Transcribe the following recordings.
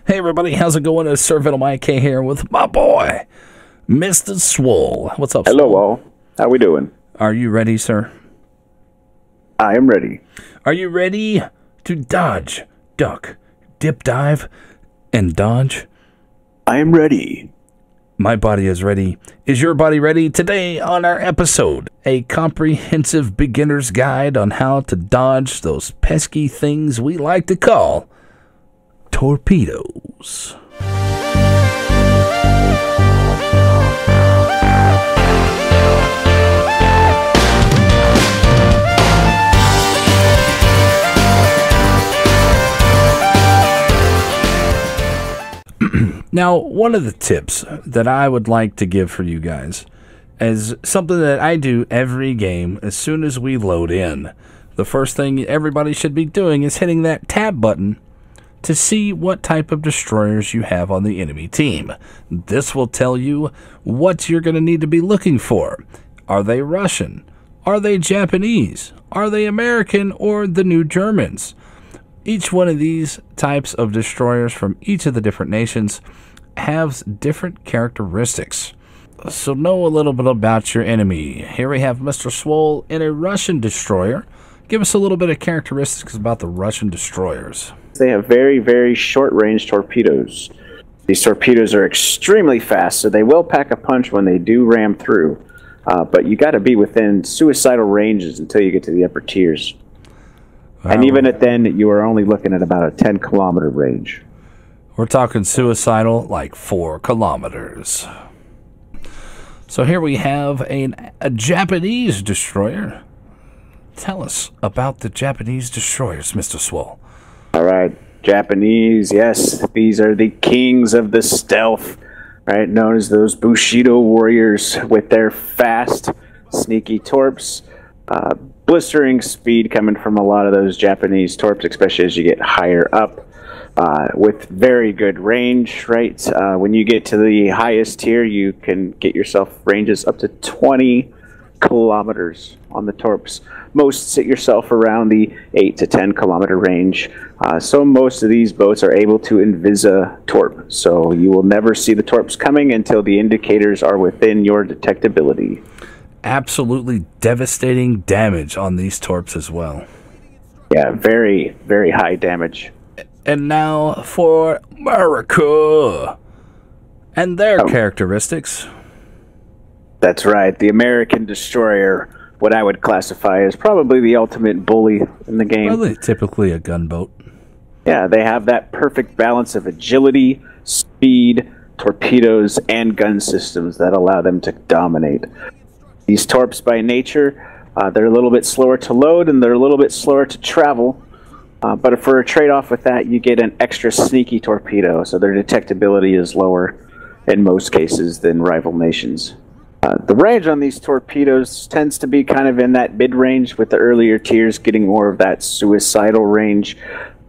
Hey everybody, how's it going? It's sirvenomik here with my boy, Mr. Swole. What's up, Hello, Swole? all. How we doing? Are you ready, sir? I am ready. Are you ready to dodge, duck, dip, dive, and dodge? I am ready. My body is ready. Is your body ready? Today on our episode, a comprehensive beginner's guide on how to dodge those pesky things we like to call torpedoes. Now, one of the tips that I would like to give for you guys is something that I do every game as soon as we load in. The first thing everybody should be doing is hitting that tab button to see what type of destroyers you have on the enemy team. This will tell you what you're going to need to be looking for. Are they Russian? Are they Japanese? Are they American or the new Germans? Each one of these types of destroyers from each of the different nations has different characteristics. So know a little bit about your enemy. Here we have Mr. Swole in a Russian destroyer. Give us a little bit of characteristics about the Russian destroyers. They have very, very short-range torpedoes. These torpedoes are extremely fast, so they will pack a punch when they do ram through. But you got to be within suicidal ranges until you get to the upper tiers. And even at then, you are only looking at about a 10-kilometer range. We're talking suicidal, like 4 kilometers. So here we have a Japanese destroyer. Tell us about the Japanese destroyers, Mr. Swole. All right, Japanese, yes, these are the kings of the stealth, right? Known as those Bushido warriors with their fast, sneaky torps. Blistering speed coming from a lot of those Japanese torps, especially as you get higher up, with very good range, right? When you get to the highest tier, you can get yourself ranges up to 20 kilometers on the torps. Most sit yourself around the 8 to 10 kilometer range. So most of these boats are able to invisa torp. So you will never see the torps coming until the indicators are within your detectability. Absolutely devastating damage on these torps as well. Yeah, very, very high damage. And now for America and their characteristics. That's right, the American destroyer, what I would classify as probably the ultimate bully in the game. Well, typically a gunboat. Yeah, they have that perfect balance of agility, speed, torpedoes, and gun systems that allow them to dominate. These torps by nature, they're a little bit slower to load and they're a little bit slower to travel. But for a trade-off with that, you get an extra sneaky torpedo, so their detectability is lower in most cases than rival nations. The range on these torpedoes tends to be kind of in that mid-range, with the earlier tiers getting more of that suicidal range,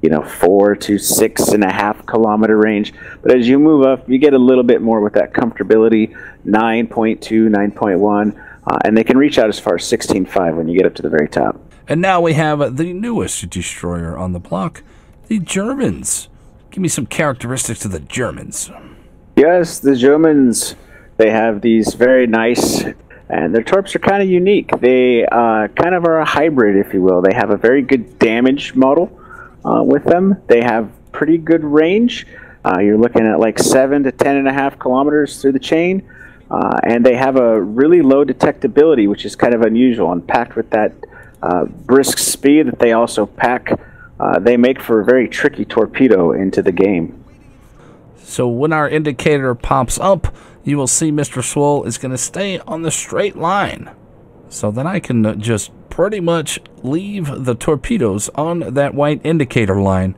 4 to 6.5 kilometer range. But as you move up, you get a little bit more with that comfortability, 9.2, 9.1. And they can reach out as far as 16.5 when you get up to the very top. And now we have the newest destroyer on the block, the Germans. Give me some characteristics of the Germans. Yes, the Germans, they have these very nice, and their torps are kind of unique. They kind of are a hybrid, if you will. They have a very good damage model with them. They have pretty good range. You're looking at like 7 to 10.5 kilometers through the chain. And they have a really low detectability, which is kind of unusual, and packed with that brisk speed that they also pack. They make for a very tricky torpedo into the game. So when our indicator pops up, you will see Mr. Swole is going to stay on the straight line. So then I can just pretty much leave the torpedoes on that white indicator line,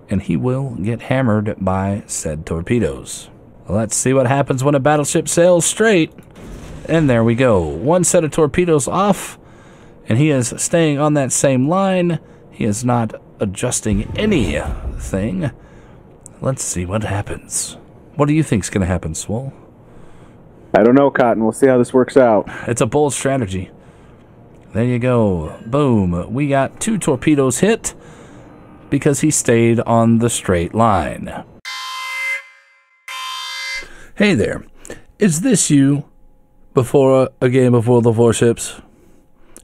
and he will get hammered by said torpedoes. Let's see what happens when a battleship sails straight. And there we go. One set of torpedoes off, and he is staying on that same line. He is not adjusting anything. Let's see what happens. What do you think's going to happen, Swole? I don't know, Cotton. We'll see how this works out. It's a bold strategy. There you go. Boom. We got 2 torpedoes hit because he stayed on the straight line. Hey there, is this you before a game of World of Warships?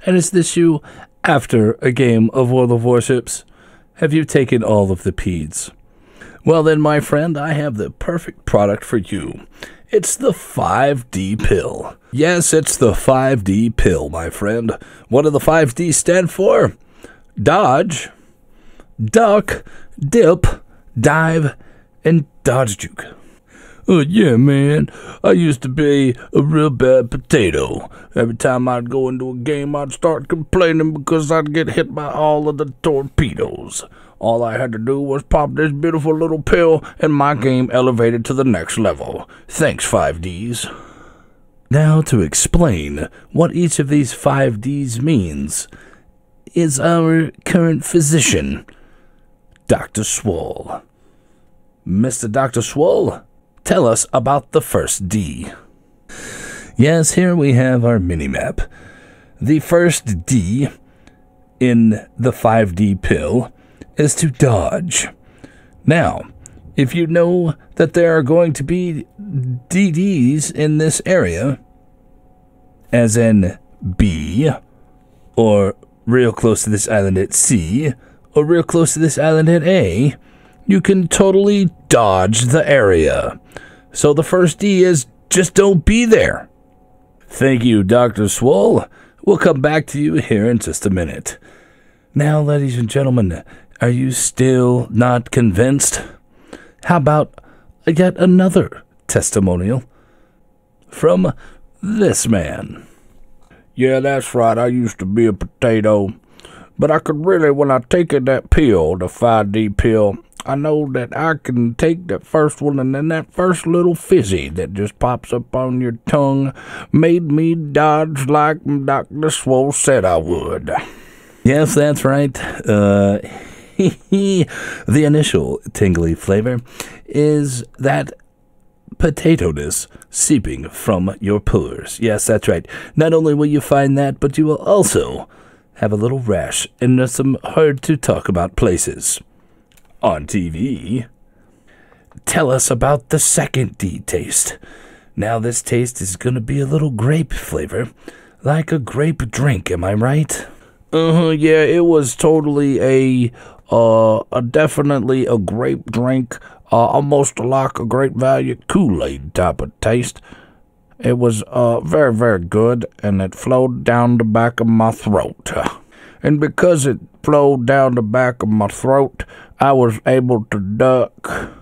And is this you after a game of World of Warships? Have you taken all of the PEDs? Well then, my friend, I have the perfect product for you. It's the 5D pill. Yes, it's the 5D pill, my friend. What do the 5D stand for? Dodge, duck, dip, dive, and dodge juke. Oh, yeah, man. I used to be a real bad potato. Every time I'd go into a game, I'd start complaining because I'd get hit by all of the torpedoes. All I had to do was pop this beautiful little pill, and my game elevated to the next level. Thanks, 5Ds. Now, to explain what each of these 5Ds means is our current physician, Dr. Swole. Mr. Dr. Swole, tell us about the first D. Yes, here we have our mini-map. The first D in the 5D pill is to dodge. Now, if you know that there are going to be DDs in this area, as in B, or real close to this island at C, or real close to this island at A, you can totally dodge the area. So the first D is just don't be there. Thank you, Dr. Swole. We'll come back to you here in just a minute. Now, ladies and gentlemen, are you still not convinced? How about yet another testimonial from this man? Yeah, that's right. I used to be a potato. But I could really, when I taken that pill, the 5D pill, I know that I can take that first one, and then that first little fizzy that just pops up on your tongue made me dodge like Dr. Swole said I would. Yes, that's right. The initial tingly flavor is that potato-ness seeping from your pores. Yes, that's right. Not only will you find that, but you will also have a little rash in some hard-to-talk-about places. On TV, tell us about the second D taste. Now, this taste is going to be a little grape flavor, like a grape drink, am I right? Yeah, it was totally definitely a grape drink, almost like a Great Value Kool-Aid type of taste. It was very, very good, and it flowed down the back of my throat. And because it flowed down the back of my throat, I was able to duck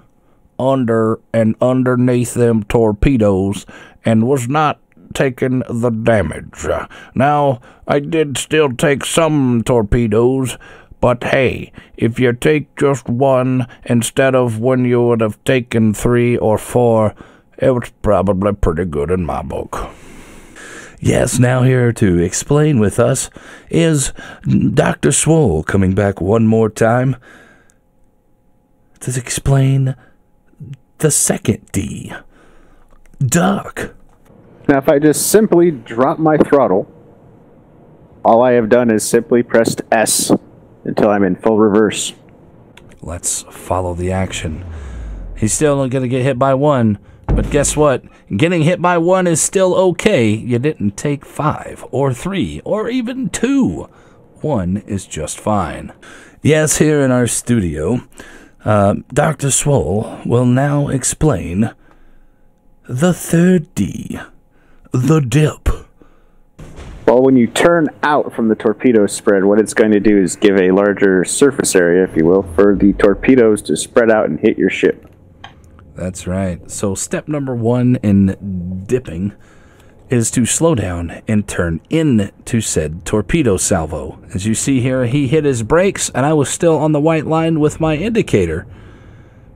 under and underneath them torpedoes and was not taking the damage. Now, I did still take some torpedoes, but hey, if you take just one instead of when you would have taken 3 or 4, it was probably pretty good in my book. Yes, now here to explain with us is Dr. Swole, coming back one more time to explain the second D, duck. Now, if I just simply drop my throttle, all I have done is simply pressed S until I'm in full reverse. Let's follow the action. He's still going to get hit by 1, but guess what? Getting hit by 1 is still okay. You didn't take 5 or 3 or even 2. 1 is just fine. Yes, here in our studio, Dr. Swole will now explain the third D, the dip. Well, when you turn out from the torpedo spread, what it's going to do is give a larger surface area, if you will, for the torpedoes to spread out and hit your ship. That's right. So step number 1 in dipping is to slow down and turn into said torpedo salvo. As you see here, he hit his brakes, and I was still on the white line with my indicator.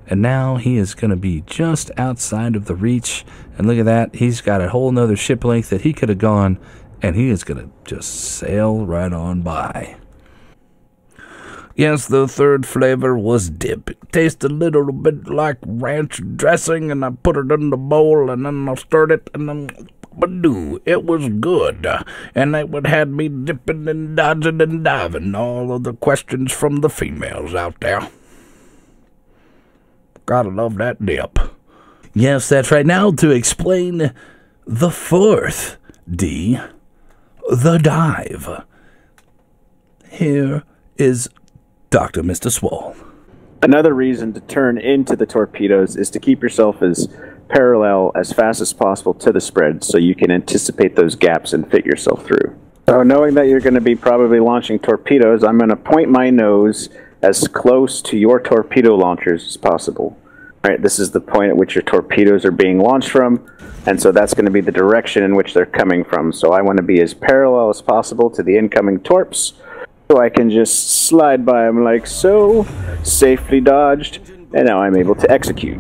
And now he is going to be just outside of the reach. And look at that. He's got a whole nother ship length that he could have gone, and he is going to just sail right on by. Yes, the third flavor was dip. It tasted a little bit like ranch dressing, and I put it in the bowl, and then I stirred it, and then badoo, it was good. And it would have me dipping and dodging and diving. All of the questions from the females out there. Gotta love that dip. Yes, that's right. Now to explain the fourth D, the dive. Here is Dr. Mr. Swole. Another reason to turn into the torpedoes is to keep yourself as parallel as fast as possible to the spread so you can anticipate those gaps and fit yourself through. So knowing that you're going to be probably launching torpedoes, I'm going to point my nose as close to your torpedo launchers as possible. All right, this is the point at which your torpedoes are being launched from, and so that's going to be the direction in which they're coming from. So I want to be as parallel as possible to the incoming torps, so I can just slide by them like so, safely dodged, and now I'm able to execute.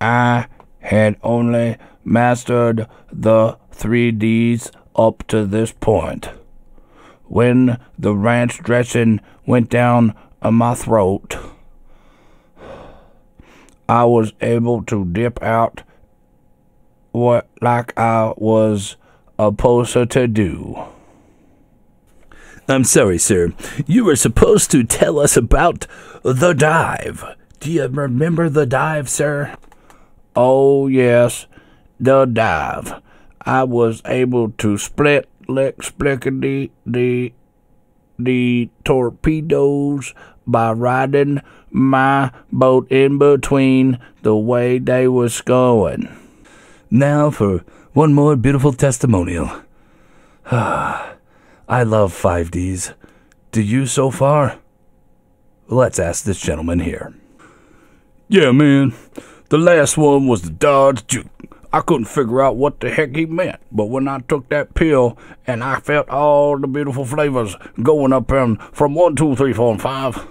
I had only mastered the 3Ds up to this point. When the ranch dressing went down my throat, I was able to dip out like I was supposed to do. I'm sorry, sir. You were supposed to tell us about the dive. Do you remember the dive, sir? Oh, yes, the dive. I was able to splickety the torpedoes by riding my boat in between the way they was going. Now for one more beautiful testimonial. I love 5Ds. Do you so far? Let's ask this gentleman here. Yeah, man. The last one was the Dodge Juke. I couldn't figure out what the heck he meant, but when I took that pill and I felt all the beautiful flavors going up from 1, 2, 3, 4, and 5,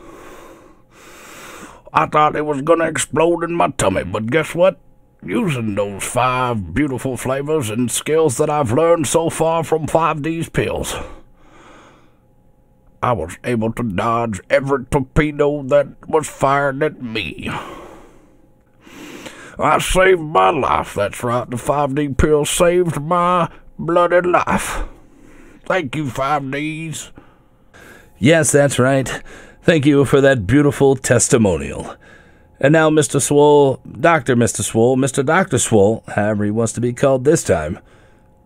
I thought it was gonna explode in my tummy. But guess what? Using those 5 beautiful flavors and skills that I've learned so far from 5D's pills, I was able to dodge every torpedo that was fired at me. I saved my life. That's right. The 5D pill saved my bloody life. Thank you, 5Ds. Yes, that's right. Thank you for that beautiful testimonial. And now, Mr. Swole, Dr. Mr. Swole, Mr. Dr. Swole, however he wants to be called this time.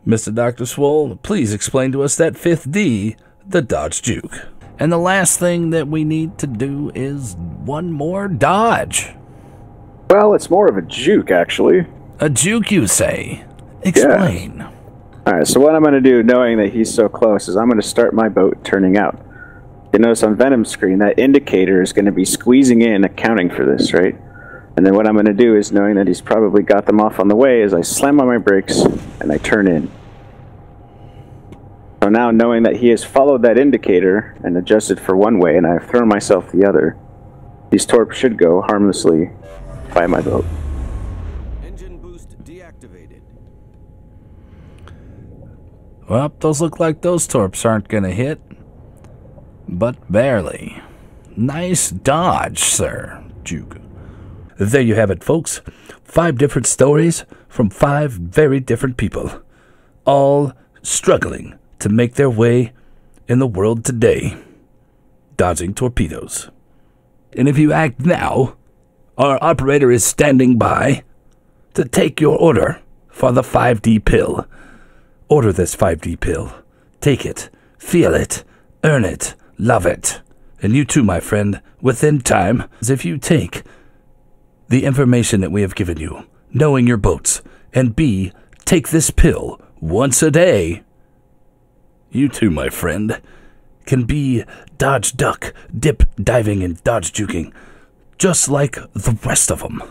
Mr. Dr. Swole, please explain to us that 5th D, the Dodge Juke. And the last thing that we need to do is one more dodge. Well, it's more of a juke, actually. A juke, you say? Explain. Yeah. All right, so what I'm going to do, knowing that he's so close, is I'm going to start my boat turning out. You notice on Venom's screen, that indicator is going to be squeezing in, accounting for this, right? And then what I'm going to do is, knowing that he's probably got them off on the way, is I slam on my brakes and I turn in. So now, knowing that he has followed that indicator and adjusted for one way, and I've thrown myself the other, these torps should go harmlessly by my boat. Engine boost deactivated. Well, those look like those torps aren't gonna hit, but barely. Nice dodge, sir, Juke. There you have it, folks. 5 different stories from 5 very different people, all struggling to make their way in the world today, dodging torpedoes. And if you act now, our operator is standing by to take your order for the 5D pill. Order this 5D pill. Take it, feel it, earn it, love it. And you too, my friend, within time, as if you take the information that we have given you, knowing your boats, and B, take this pill once a day, you too, my friend, can be dodge, duck, dip, diving, and dodge juking, just like the rest of them.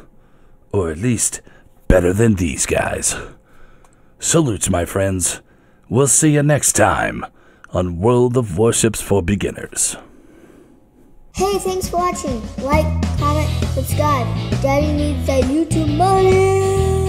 Or at least better than these guys. Salutes, my friends. We'll see you next time on World of Warships for Beginners. Hey, thanks for watching. Like, comment, subscribe. Daddy needs that YouTube money.